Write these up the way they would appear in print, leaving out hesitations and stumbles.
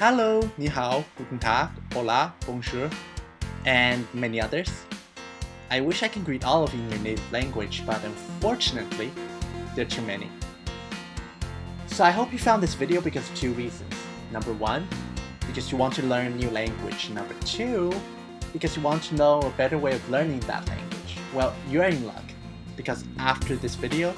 Hello, ni hao, guten Tag, hola, bonjour, and many others. I wish I could greet all of you in your native language, but unfortunately, there are too many. So I hope you found this video because of two reasons. Number one, because you want to learn a new language. Number two, because you want to know a better way of learning that language. Well, you're in luck, because after this video,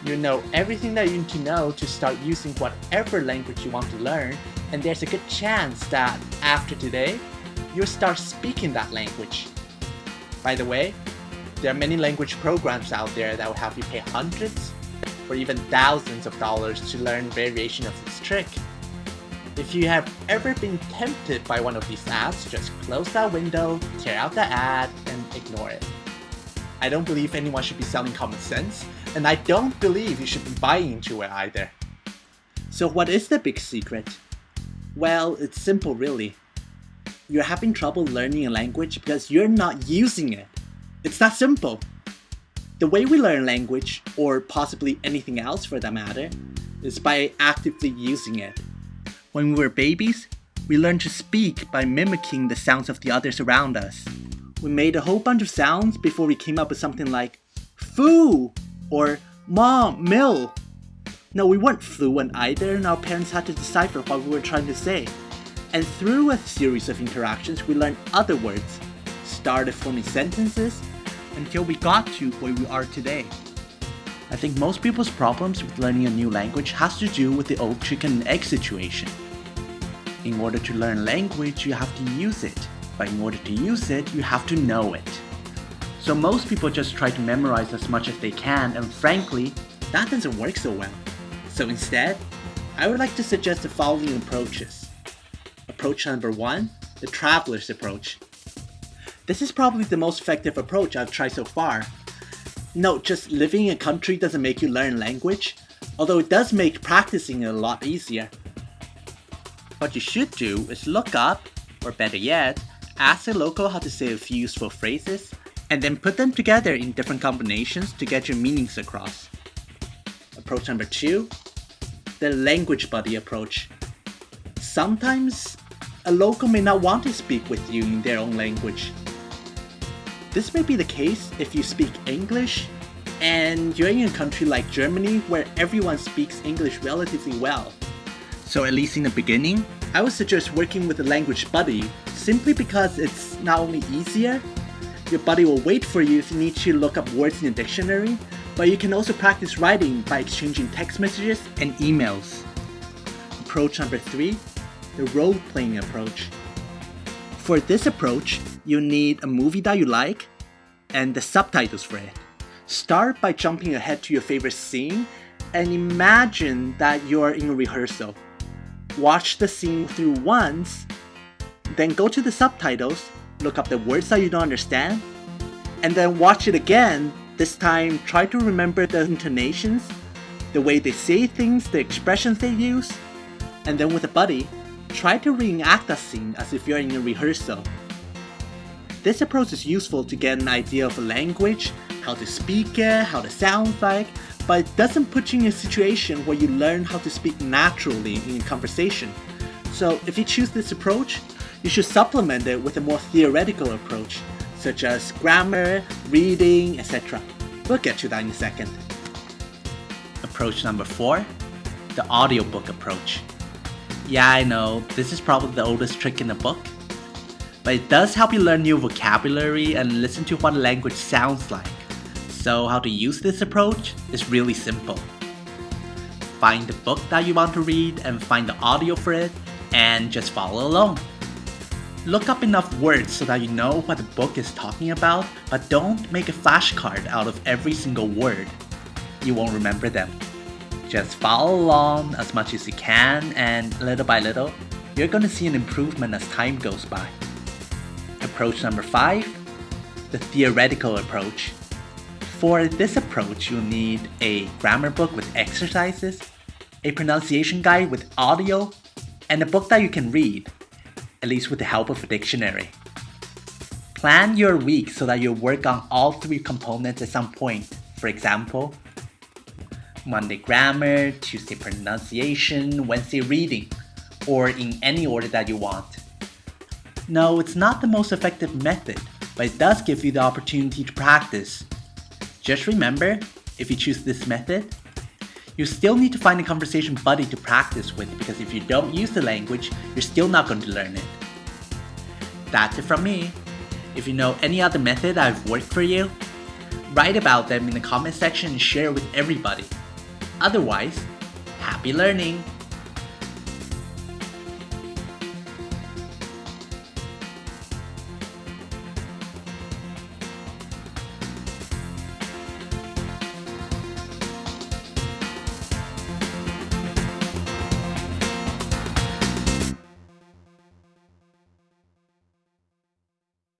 you know everything that you need to know to start using whatever language you want to learn, and there's a good chance that after today, you'll start speaking that language. By the way, there are many language programs out there that will have you pay hundreds or even thousands of dollars to learn variation of this trick. If you have ever been tempted by one of these ads, just close that window, tear out the ad, and ignore it. I don't believe anyone should be selling common sense, and I don't believe you should be buying into it either. So what is the big secret? Well, it's simple really. You're having trouble learning a language because you're not using it. It's that simple. The way we learn language, or possibly anything else for that matter, is by actively using it. When we were babies, we learned to speak by mimicking the sounds of the others around us. We made a whole bunch of sounds before we came up with something like foo or mom, mill. No, we weren't fluent either, and our parents had to decipher what we were trying to say. And through a series of interactions, we learned other words, started forming sentences, until we got to where we are today. I think most people's problems with learning a new language has to do with the old chicken and egg situation. In order to learn language, you have to use it. But in order to use it, you have to know it. So most people just try to memorize as much as they can, and frankly, that doesn't work so well. So instead, I would like to suggest the following approaches. Approach number one, the traveler's approach. This is probably the most effective approach I've tried so far. No, just living in a country doesn't make you learn language, although it does make practicing it a lot easier. What you should do is look up, or better yet, ask a local how to say a few useful phrases, and then put them together in different combinations to get your meanings across. Approach number two, the language buddy approach. Sometimes, a local may not want to speak with you in their own language. This may be the case if you speak English, and you're in a country like Germany where everyone speaks English relatively well. So at least in the beginning, I would suggest working with a language buddy simply because it's not only easier, your buddy will wait for you if you need to look up words in a dictionary, but you can also practice writing by exchanging text messages and emails. Approach number three, the role-playing approach. For this approach, you need a movie that you like and the subtitles for it. Start by jumping ahead to your favorite scene and imagine that you're in a rehearsal. Watch the scene through once, then go to the subtitles, look up the words that you don't understand, and then watch it again. This time, try to remember the intonations, the way they say things, the expressions they use, and then with a buddy, try to reenact that scene as if you're in a rehearsal. This approach is useful to get an idea of a language, how to speak it, how it sounds like, but it doesn't put you in a situation where you learn how to speak naturally in a conversation. So if you choose this approach, you should supplement it with a more theoretical approach, such as grammar, reading, etc. We'll get to that in a second. Approach number four, the audiobook approach. Yeah, I know, this is probably the oldest trick in the book, but it does help you learn new vocabulary and listen to what a language sounds like. So how to use this approach is really simple. Find the book that you want to read and find the audio for it, and just follow along. Look up enough words so that you know what the book is talking about, but don't make a flashcard out of every single word. You won't remember them. Just follow along as much as you can, and little by little, you're going to see an improvement as time goes by. Approach number five, the theoretical approach. For this approach, you'll need a grammar book with exercises, a pronunciation guide with audio, and a book that you can read, at least with the help of a dictionary. Plan your week so that you'll work on all three components at some point. For example, Monday grammar, Tuesday pronunciation, Wednesday reading. or in any order that you want. No, it's not the most effective method, but it does give you the opportunity to practice. Just remember, if you choose this method, you still need to find a conversation buddy to practice with, because if you don't use the language, you're still not going to learn it. That's it from me. If you know any other method that have worked for you, write about them in the comment section and share with everybody. Otherwise, happy learning!